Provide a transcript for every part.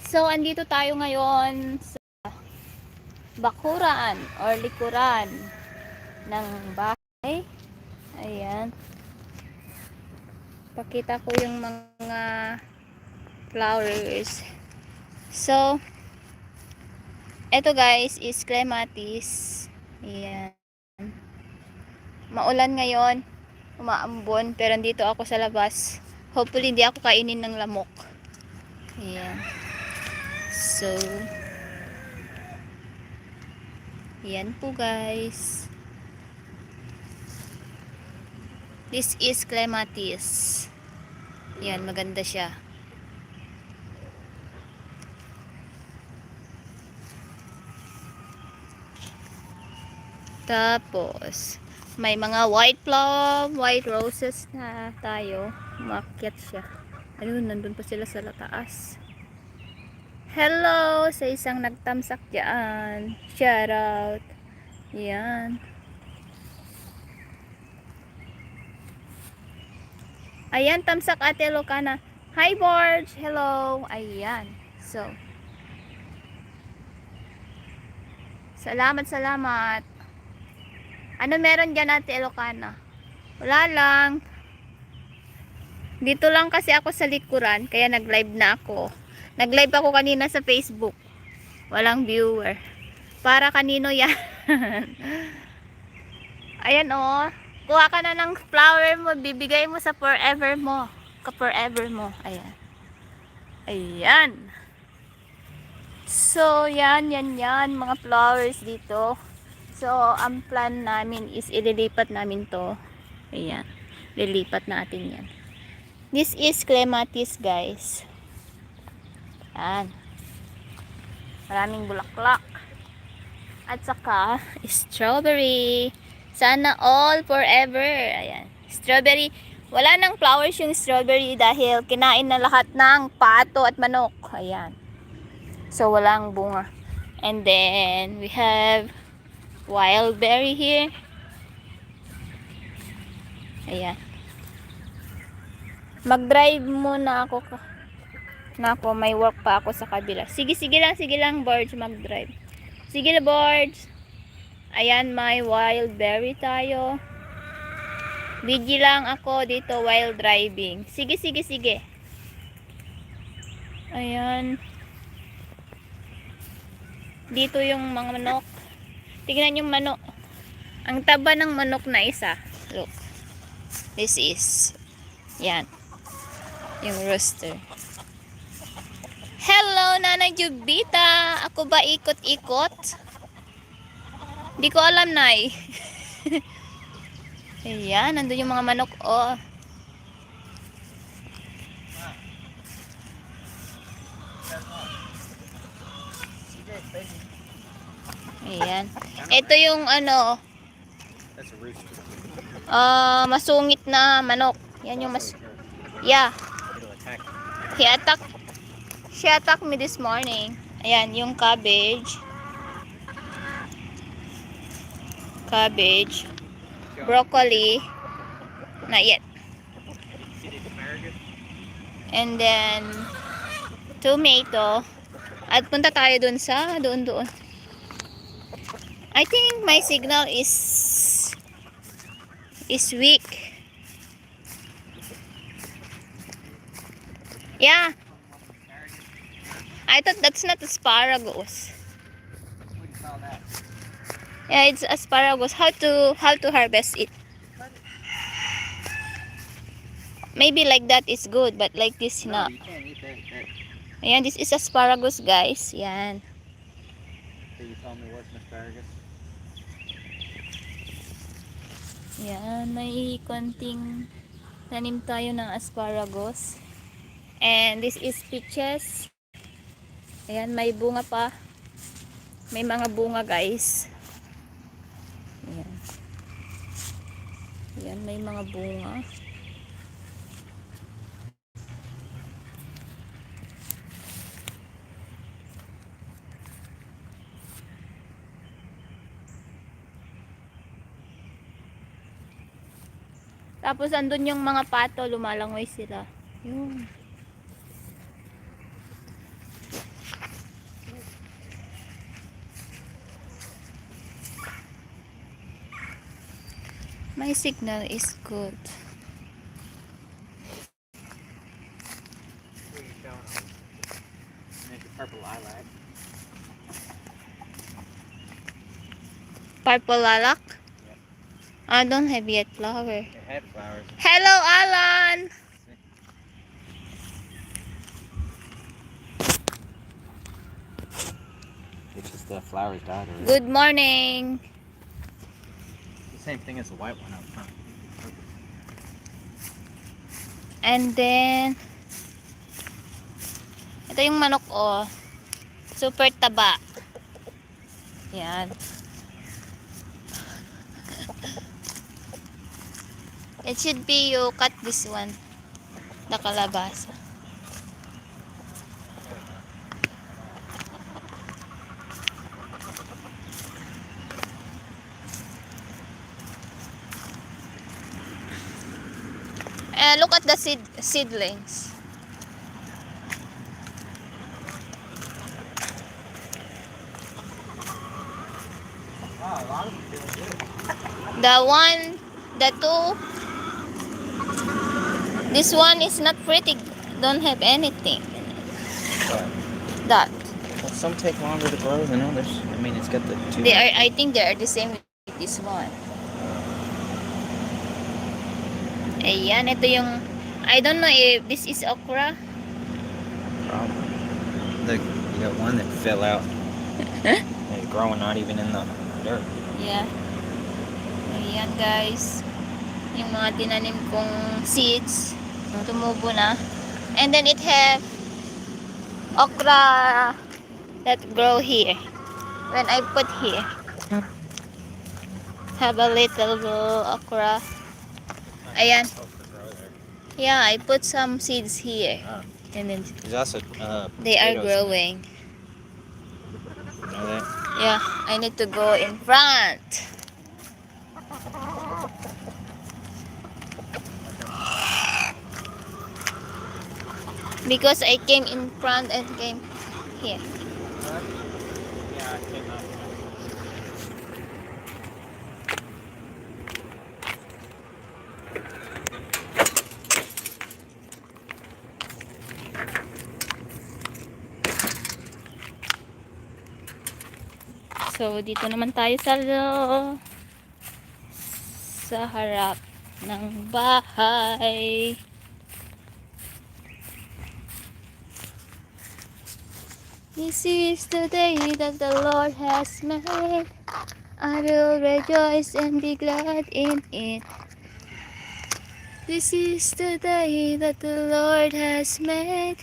So, andito tayo ngayon sa bakuran or likuran ng bahay. Ayan. Pakita ko yung mga flowers. So, eto guys is clematis. Ayan. Maulan ngayon. Umaambon. Pero dito ako sa labas. Hopefully hindi ako kainin ng lamok. Ayan. So, yan po guys. This is clematis. Yan, maganda siya. Tapos, may mga white plum, white roses na tayo. Umakyat siya. Ayun, nandun pa sila sa taas. Hello sa isang nagtamsak dyan. Shout out. Yan. Ayan, tamsak Ate Lucana. Hi, Borge. Hello. Ayan. So, salamat. Ano meron dyan Ate Lucana? Wala lang. Dito lang kasi ako sa likuran, kaya nag-live na ako. Nag-live ako kanina sa Facebook. Walang viewer. Para kanino yan? Ayan oh. Kuha ka na ng flower mo, bibigay mo sa forever mo. Ka-forever mo. Ayan. Ayan. So, yan. Mga flowers dito. So, ang plan namin is ililipat namin to. Ayan. Lilipat natin yan. This is clematis, guys. Ayan. Maraming bulaklak. At saka, strawberry. Sana all forever. Ayan. Strawberry. Wala nang flowers yung strawberry dahil kinain na lahat ng pato at manok. Ayan. So, walang bunga. And then, we have wild berry here. Ayan. Mag-drive muna ako. Nako, may work pa ako sa kabila. Sige lang, Borge, mag-drive. Sige na, Borge. Ayan, may wild berry tayo. Busy lang ako dito while driving. Sige. Ayan. Dito yung mga manok. Tingnan yung manok. Ang taba ng manok na isa. Look. This is. Yan. Yung rooster. Hello, Nanay Jubita. Ako ba ikot-ikot? Di ko alam, Nay. Ayan, nandun yung mga manok. Oh. Ayan. Ito yung ano. Masungit na manok. Yan yung Yeah. She attacked me this morning. Ayan, yung cabbage. Broccoli. Not yet. And then tomato. At punta tayo dun sa doon. I think my signal is weak. Yeah. I thought that's not asparagus. What do you call that? Yeah, it's asparagus. How to harvest it? Maybe like that is good, but like this No, not. you can't eat that. Ayan, this is asparagus, guys. Yan. So you told me what's asparagus? Yan, may konting tanim tayo ng asparagus. And this is peaches. Ayan, may bunga pa. May mga bunga, guys. Ayan. Ayan, may mga bunga. Tapos andun yung mga pato, lumalangoy sila. Yun. My signal is good. What are you showing them? Make a purple lilac. Purple lilac? Yep. I don't have yet flower. It had flowers. Hello, Alan! It's just the flowers died already. Good morning! The same thing as the white one up front. And then, ito yung manok, oh. Super taba. Yan. It should be you cut this one. The kalabasa. Look at the seedlings. Wow, a lot of them feeling good. The two, this one is not pretty. Don't have anything. That. Well, some take longer to grow than others. I mean, it's got the two. I think they are the same with this one. Ayan, ito yung, I don't know if this is okra. Probably. Look, you got one that fell out. It's growing not even in the dirt. Yeah. Ayan guys. Yung mga tinanim kong seeds. Tumubo na. And then it have okra that grow here. When I put here. Have a little okra. Ayan. Yeah, I put some seeds here. And then There's also they are potatoes in growing. there. You know that? Yeah, I need to go in front. Because I came in front and came here. Yeah, I came out. So, dito naman tayo sa harap ng bahay. This is the day that the Lord has made. I will rejoice and be glad in it. This is the day that the Lord has made.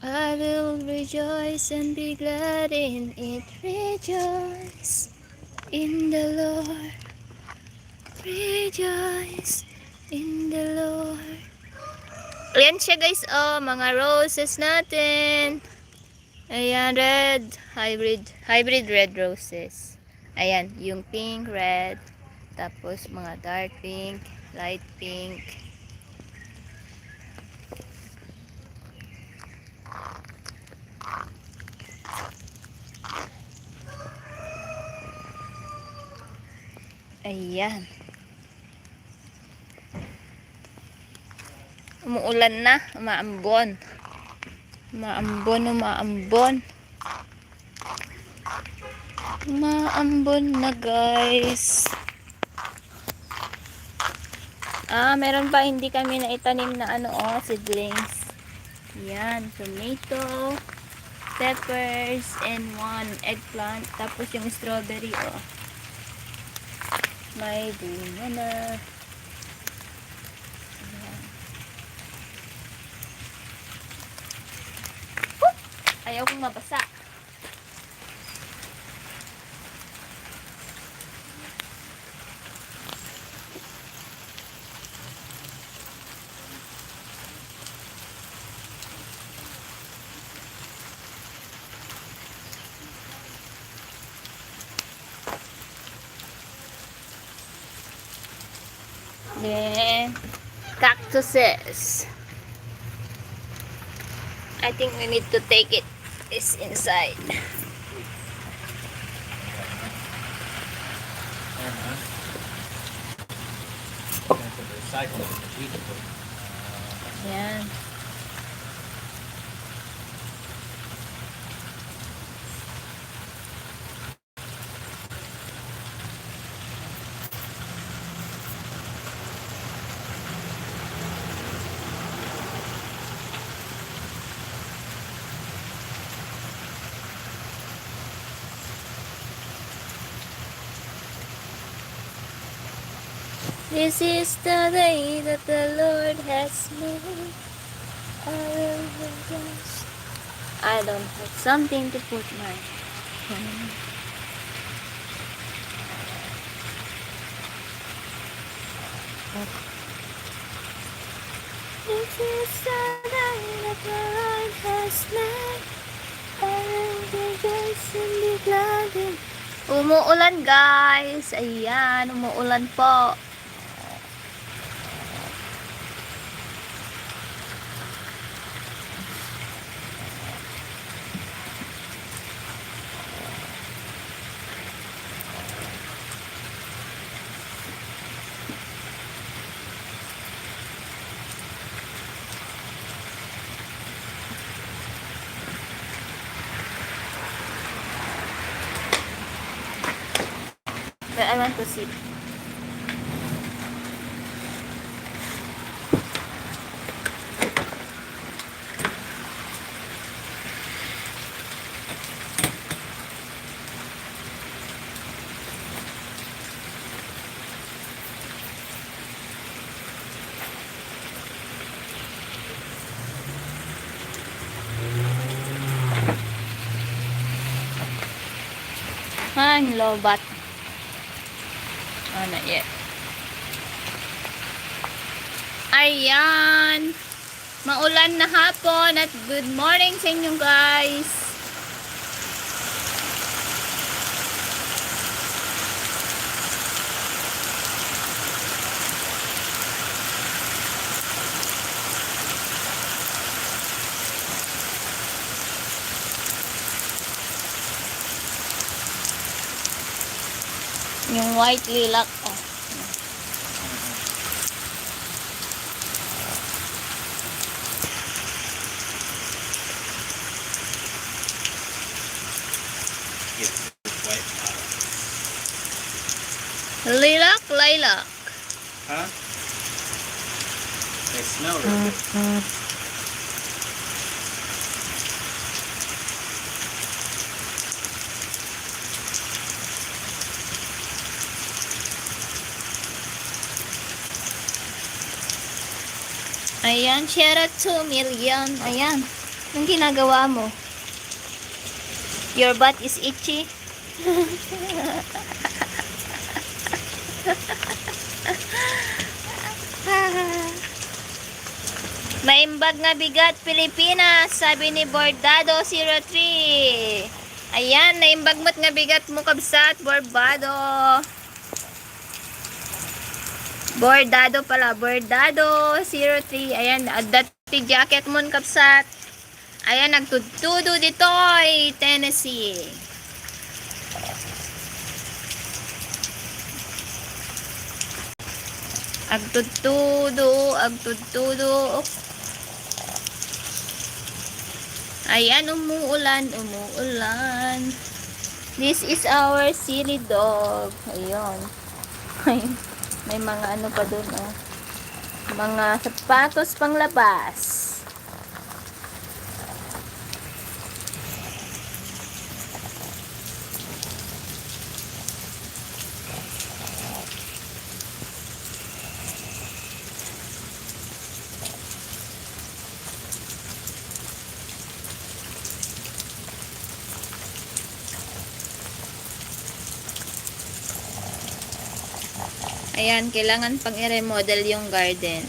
I will rejoice and be glad in it. Rejoice in the Lord. Rejoice in the Lord. Ayan siya guys, oh, mga roses natin. Ayan, hybrid red roses. Ayan, yung pink, red, tapos mga dark pink, light pink. Ayan. Umuulan na, umaambon. Umaambon. Umaambon na guys. Meron pa hindi kami na itanim na seedlings. Yan, tomato, peppers, and one eggplant. Tapos yung strawberry, oh. May bunga na. Ayan. Ayaw kong mabasa. Then, cactuses. I think we need to take it inside. recycle it repeatedly. Ayan. This is the day that the Lord has made. I will rejoice. I don't have something to put my hand. This is the day that the Lord has made. I will rejoice and be glad in. Umuulan guys. Ayan, umuulan po. But I want to see. Han, lobat. Oh, not yet. Ayan. Maulan na hapon at good morning sa inyo guys. Yung white lilac. Oh. Yes, white bottle. Lilac, lilac. Huh? They smell really good. Ayan, share at 2 million. Ayan. Anong ginagawa mo? Your butt is itchy? Maimbag nga bigat Pilipinas, sabi ni Bordado 03. Ayan, naimbag mo't nga bigat mo kabsat, Bordado. Bordado pala, Bordado 03. Ayan, dati jacket mo kapsat. Ayan, nagtutudo dito ay Tennessee. Agtutudo, agtutudo. Ayan, umuulan, umuulan. This is our silly dog. Ayun. Ayun. May mga ano pa dun, oh. Mga sapatos panglabas. Ayan, kailangan pang i-remodel yung garden,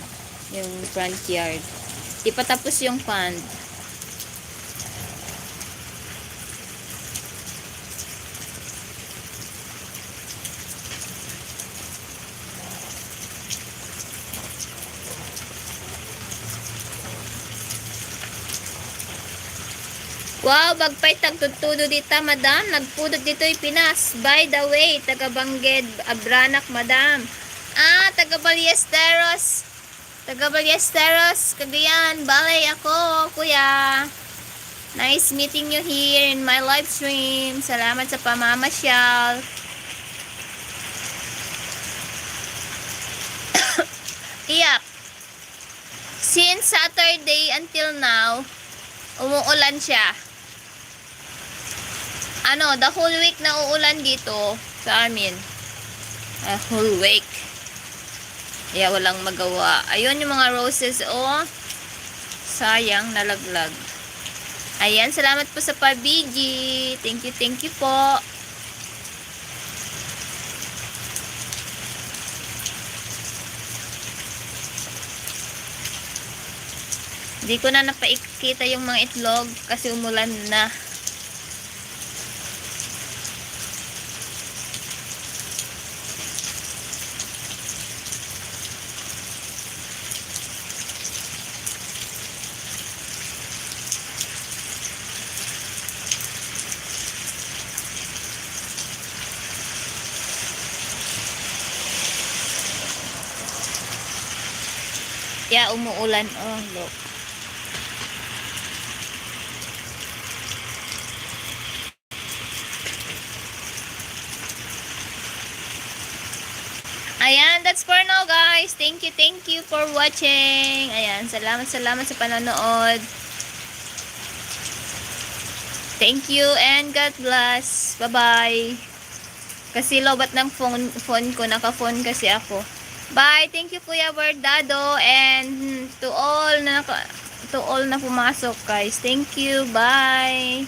yung front yard. Di pa tapos yung pond. Wow, bagpay tagtutudo dita, madam. Nagpudot dito Pinas. By the way, taga Bangged, Abranak, madam. Taga Ballesteros. Taga Ballesteros, Cagayan. Balay ako, kuya. Nice meeting you here in my live stream. Salamat sa pamamasyal. Iyak. Since Saturday until now, umuulan siya. The whole week na uulan dito sa amin. Whole week. Kaya walang magawa. Ayun yung mga roses, oh. Sayang, nalaglag. Ayan, salamat po sa pabigi. Thank you po. Hindi ko na napaikita yung mga itlog kasi umulan na. Yeah, umuulan. Oh, look. Ayan, that's for now, guys. Thank you for watching. Ayan, salamat sa panonood. Thank you and God bless. Bye-bye. Kasi lobat ng phone ko. Naka-phone kasi ako. Bye. Thank you, Kuya Bordado, and to all na pumasok, guys. Thank you. Bye.